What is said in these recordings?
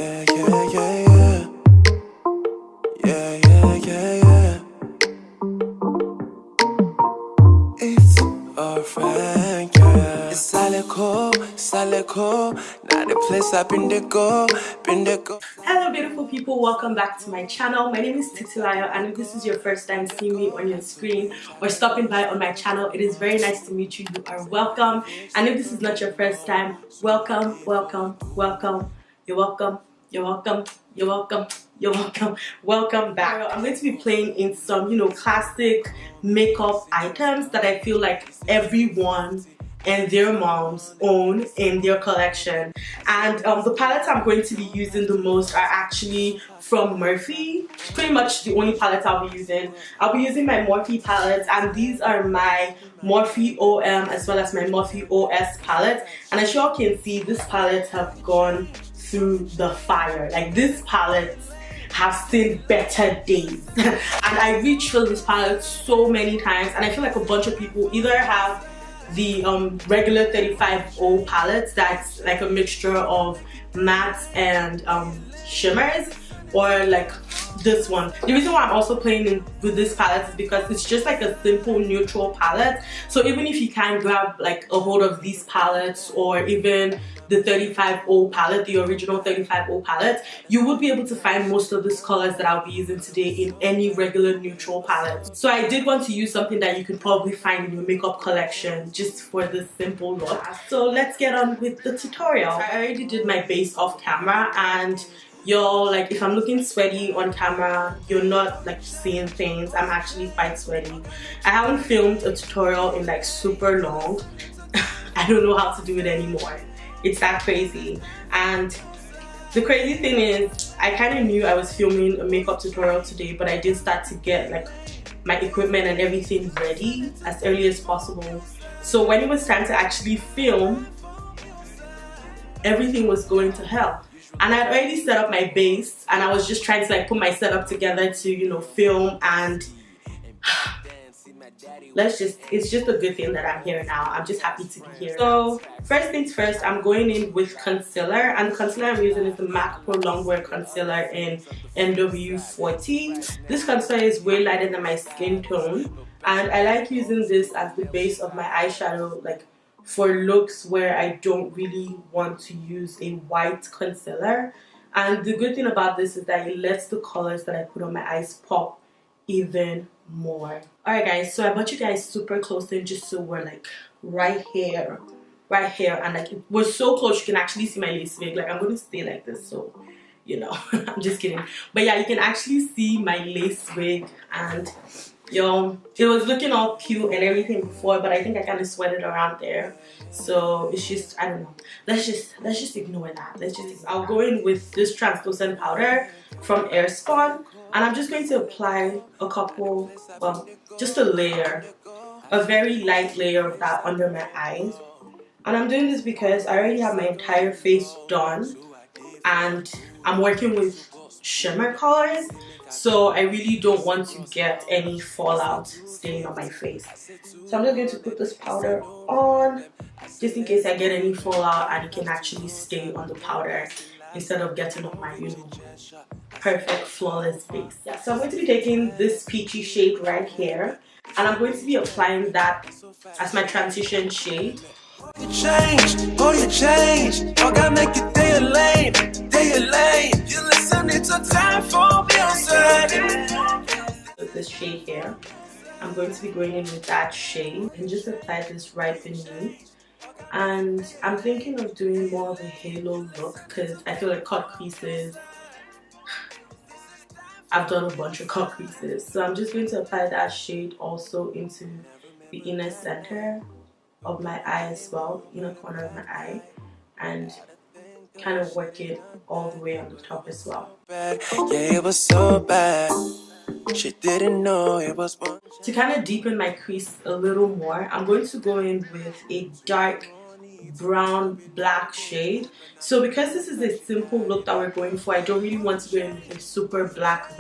Yeah, yeah, yeah, yeah. Yeah, yeah, yeah, yeah. It's a friend, yeah. It's Saleko, not the place I've been to go, Hello beautiful people, welcome back to my channel. My name is Titi, and if this is your first time seeing me on your screen or stopping by on my channel, it is very nice to meet you. You are welcome. And if this is not your first time, welcome, welcome, welcome. You're welcome, you're welcome, you're welcome, you're welcome, welcome back. I'm going to be playing in some, classic makeup items that I feel like everyone and their moms own in their collection. And the palettes I'm going to be using the most are actually from Morphe. Pretty much the only palette I'll be using. I'll be using my Morphe palettes, and these are my Morphe OM as well as my Morphe OS palette. And as you all can see, these palettes have gone through the fire. Like, these palettes have seen better days. And I reached for this palette so many times, and I feel like a bunch of people either have the regular 35O palettes that's like a mixture of mattes and shimmers, or like this one. The reason why I'm also playing with this palette is because it's just like a simple neutral palette. So even if you can't grab like a hold of these palettes, or even the 35O palette, the original 35O palette, you would be able to find most of these colors that I'll be using today in any regular neutral palette. So I did want to use something that you could probably find in your makeup collection just for this simple look. So let's get on with the tutorial. I already did my base off camera, and y'all, like, if I'm looking sweaty on camera, you're not like seeing things. I'm actually quite sweaty. I haven't filmed a tutorial in like super long. I don't know how to do it anymore. It's that crazy. And the crazy thing is, I kind of knew I was filming a makeup tutorial today, but I did start to get like my equipment and everything ready as early as possible. So when it was time to actually film, everything was going to hell. And I'd already set up my base, and I was just trying to like put my setup together to, film, and it's just a good thing that I'm here now. I'm just happy to be here. So first things first, I'm going in with concealer, and the concealer I'm using is the MAC Pro Longwear Concealer in NW40. This concealer is way lighter than my skin tone, and I like using this as the base of my eyeshadow, like for looks where I don't really want to use a white concealer. And the good thing about this is that it lets the colors that I put on my eyes pop even more. Alright guys, so I brought you guys super close in just so we're like right here, and like we're so close you can actually see my lace wig. Like, I'm going to stay like this, so I'm just kidding. But yeah, you can actually see my lace wig, and it was looking all cute and everything before, but I think I kind of sweated around there. So it's just, I don't know. Let's just ignore that. I'll go in with this translucent powder from Airspun, and I'm just going to apply a couple, well, just a layer, a very light layer of that under my eyes. And I'm doing this because I already have my entire face done, and I'm working with shimmer colors, so I really don't want to get any fallout staying on my face. So I'm just going to put this powder on just in case I get any fallout, and it can actually stay on the powder instead of getting on my perfect flawless base. Yeah, so I'm going to be taking this peachy shade right here, and I'm going to be applying that as my transition shade. You change, oh God, make it day or lane. You listening to Danfo music. With this shade here, I'm going to be going in with that shade and just apply this right beneath. And I'm thinking of doing more of a halo look because I feel like cut creases, I've done a bunch of cut creases. So I'm just going to apply that shade also into the inner center of my eye as well, inner corner of my eye, and kind of work it all the way on the top as well. Yeah, it was so bad. She didn't know it was fun. To kind of deepen my crease a little more, I'm going to go in with a dark brown black shade. So because this is a simple look that we're going for, I don't really want to go in with a super black.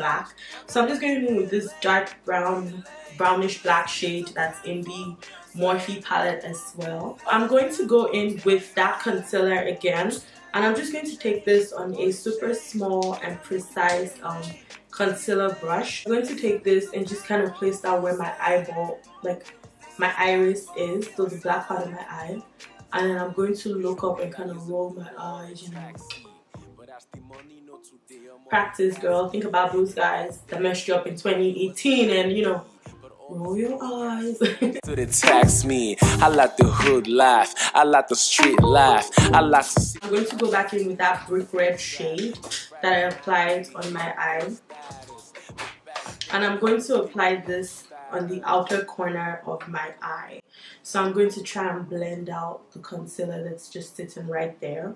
So I'm just going in with this dark brownish black shade that's in the Morphe palette as well. I'm going to go in with that concealer again And I'm just going to take this on a super small and precise concealer brush. I'm going to take this and just kind of place that where my eyeball, like my iris is, so the black part of my eye. And then I'm going to look up and kind of roll my eyes, you know. Practice, girl. Think about those guys that messed you up in 2018 and, you know, roll your eyes. To the tax me, I like the hood life, I like the street life, I like to see. I'm going to go back in with that brick red shade that I applied on my eye. And I'm going to apply this on the outer corner of my eye. So I'm going to try and blend out the concealer that's just sitting right there.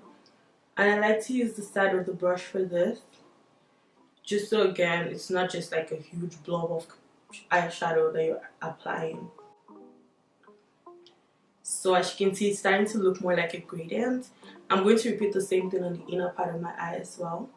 And I like to use the side of the brush for this, just so again it's not just like a huge blob of eyeshadow that you're applying. So as you can see, it's starting to look more like a gradient. I'm going to repeat the same thing on the inner part of my eye as well.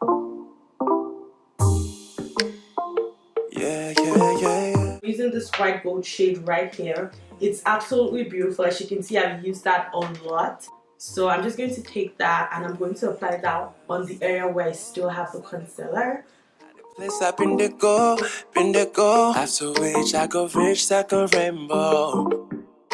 I'm using this white gold shade right here. It's absolutely beautiful. As you can see, I've used that a lot. So I'm just going to take that and I'm going to apply that on the area where I still have the concealer. Place up in the go. After which I go rich, second rainbow.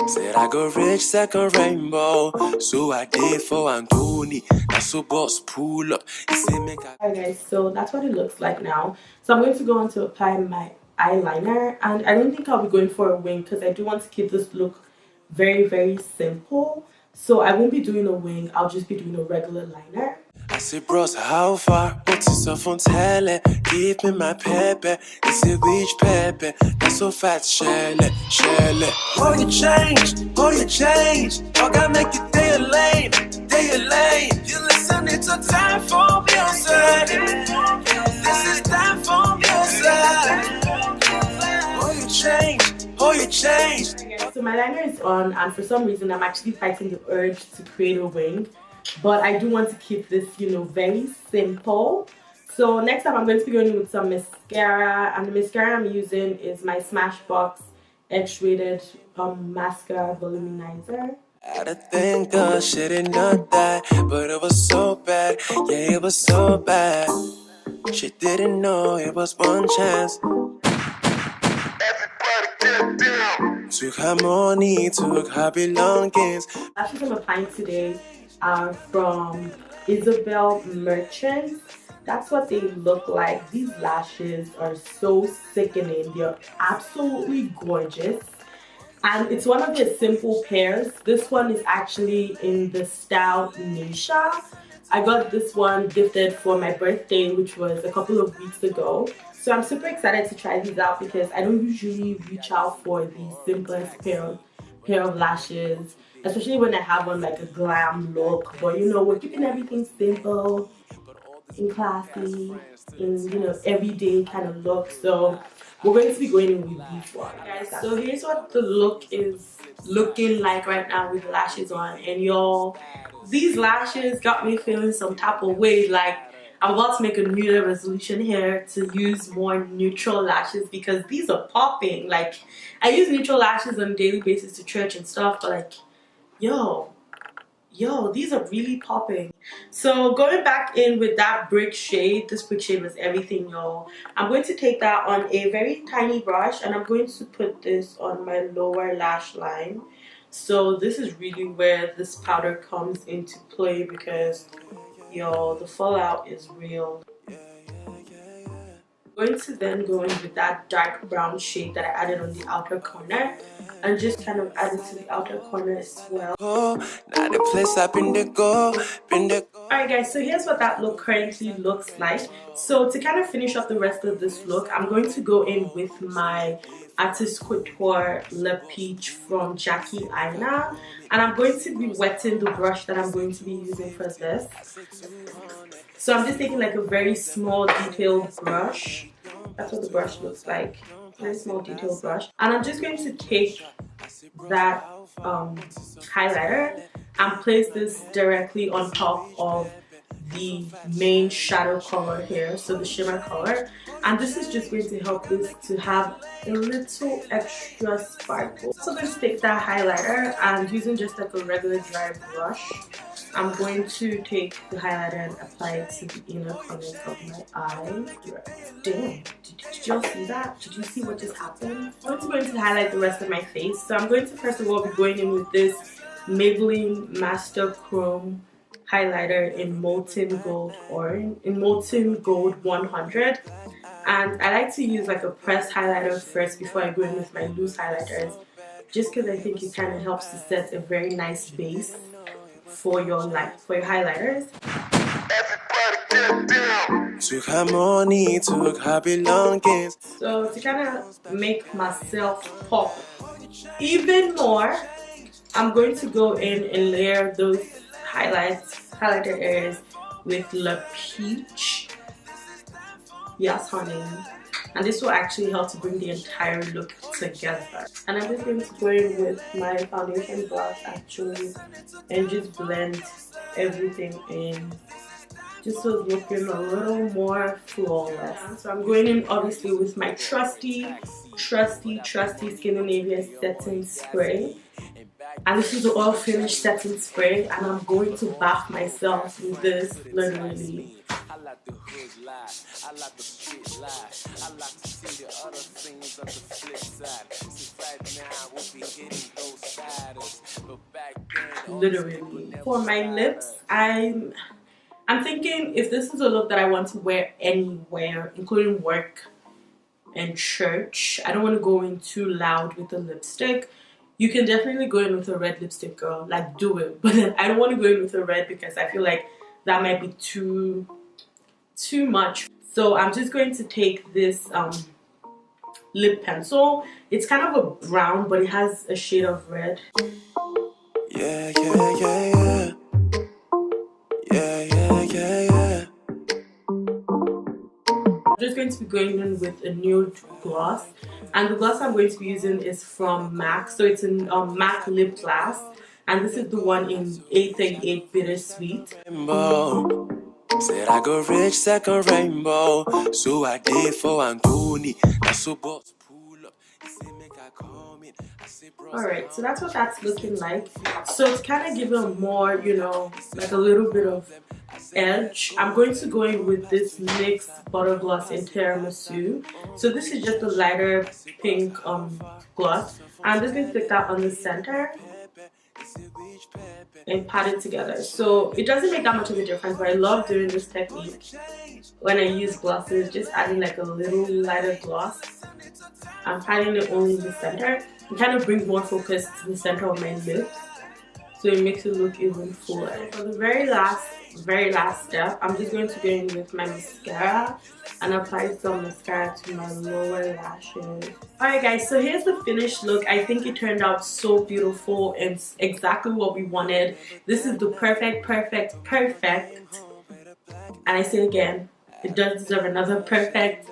Said I go rich, second rainbow. So I did for Anthony. That's so boss pull up. Alright guys, so that's what it looks like now. So I'm going to go on to apply my eyeliner, and I don't think I'll be going for a wing because I do want to keep this look very simple. So I won't be doing a wing, I'll just be doing a regular liner. I said, bros, how far? Put yourself on tele. Give me my pepe. It's a which pepe. That's so fat, shell it. Oh, you change. I gotta make it day lane. You listening to Danfo music. This is Danfo music. Oh, you change. Okay, so my liner is on, and for some reason I'm actually fighting the urge to create a wing. But I do want to keep this, you know, very simple. So next up I'm going to be going with some mascara, and the mascara I'm using is my Smashbox X-rated mascara voluminizer. I had to think shit ain't not that, but it was so bad. Yeah, it was so bad. She didn't know it was one chance. Everybody get down. Took her money, took her belongings. Lashes I'm applying today are from Isabel Merchants. That's what they look like. These lashes are so sickening. They're absolutely gorgeous. And it's one of their simple pairs. This one is actually in the style Nisha. I got this one gifted for my birthday, which was a couple of weeks ago. So I'm super excited to try these out because I don't usually reach out for the simplest pair of lashes, especially when I have on like a glam look. But you know, we're keeping everything simple and classy, in, you know, everyday kind of look. So we're going to be going in with these ones, guys. So here's what the look is looking like right now with the lashes on. And y'all, these lashes got me feeling some type of way. Like, I'm about to make a New Year resolution here to use more neutral lashes because these are popping. Like, I use neutral lashes on a daily basis to church and stuff, but like, yo, these are really popping. So going back in with that brick shade, this brick shade was everything, y'all. I'm going to take that on a very tiny brush and I'm going to put this on my lower lash line. So this is really where this powder comes into play because, y'all, the fallout is real. I'm going to then go in with that dark brown shade that I added on the outer corner and just kind of add it to the outer corner as well. Alright guys, so here's what that look currently looks like. So to kind of finish up the rest of this look, I'm going to go in with my Artist Couture Le Peach from Jackie Aina, and I'm going to be wetting the brush that I'm going to be using for this. So I'm just taking like a very small detailed brush. That's what the brush looks like. Very small detailed brush. And I'm just going to take that highlighter and place this directly on top of the main shadow color here, so the shimmer color. And this is just going to help this to have a little extra sparkle. So I'm going to take that highlighter and using just like a regular dry brush, I'm going to take the highlighter and apply it to the inner corners of my eye. Damn, did y'all see that? Did you see what just happened? I'm going to highlight the rest of my face. So I'm going to first of all be going in with this Maybelline Master Chrome highlighter in Molten Gold Orange, in Molten Gold 100. And I like to use like a pressed highlighter first before I go in with my loose highlighters, just because I think it kind of helps to set a very nice base for your highlighters. Took her money, took her belongings. So to kind of make myself pop even more, I'm going to go in and layer those highlighter areas with Le Peach. Yes, honey. And this will actually help to bring the entire look together. And I'm just going to go in with my foundation brush actually and just blend everything in, just so it's looking a little more flawless. So I'm going in obviously with my trusty Scandinavian setting spray. And this is the oil finish setting spray, and I'm going to bath myself with this literally. Literally. For my lips, I'm thinking if this is a look that I want to wear anywhere, including work and church, I don't want to go in too loud with the lipstick. You can definitely go in with a red lipstick, girl, like do it. But then I don't want to go in with a red because I feel like that might be too much. So I'm just going to take this lip pencil. It's kind of a brown, but it has a shade of red. Yeah, yeah, yeah, yeah. Yeah, yeah, yeah, yeah. I'm just going to be going in with a nude gloss, and the gloss I'm going to be using is from MAC. So it's in MAC Lip Glass, and this is the one in 838 Bittersweet. Rainbow. Said I go rich, second rainbow. So I did for Anthony. That's so boss pull up. He said make I come in. I said bro. Alright, so that's what that's looking like. So to kind of give it a more, you know, like a little bit of edge, I'm going to go in with this NYX Butter Gloss in Tiramisu. So this is just a lighter pink gloss. I'm just going to stick that on the center and pat it together. So it doesn't make that much of a difference, but I love doing this technique when I use glosses, just adding like a little lighter gloss. I'm patting it only in the center. It kind of brings more focus to the center of my lips, so it makes it look even fuller. For the very last step, I'm just going to go in with my mascara and apply some mascara to my lower lashes. Alright guys, so here's the finished look. I think it turned out so beautiful and it's exactly what we wanted. This is the perfect. And I say again, it does deserve another perfect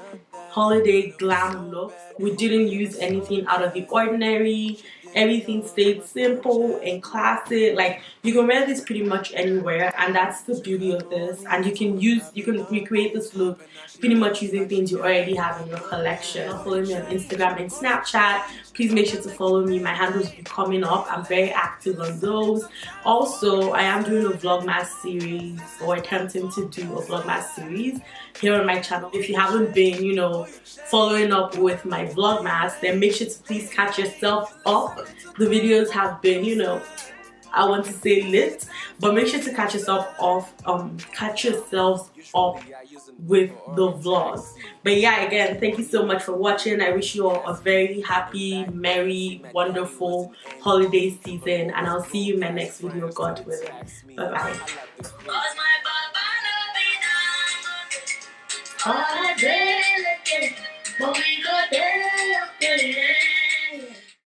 holiday glam look. We didn't use anything out of the ordinary. Everything stayed simple and classic. Like, you can wear this pretty much anywhere, and that's the beauty of this. And you can recreate this look pretty much using things you already have in your collection. Follow me on Instagram and Snapchat. Please make sure to follow me. My handles will be coming up. I'm very active on those. Also, I am doing a Vlogmas series, or attempting to do a Vlogmas series here on my channel. If you haven't been, you know, following up with my Vlogmas, then make sure to please catch yourself up. The videos have been, you know, I want to say lit, but make sure to catch yourselves up with the vlogs. But yeah, again, thank you so much for watching. I wish you all a very happy, merry, wonderful holiday season, and I'll see you in my next video, God willing. Bye bye.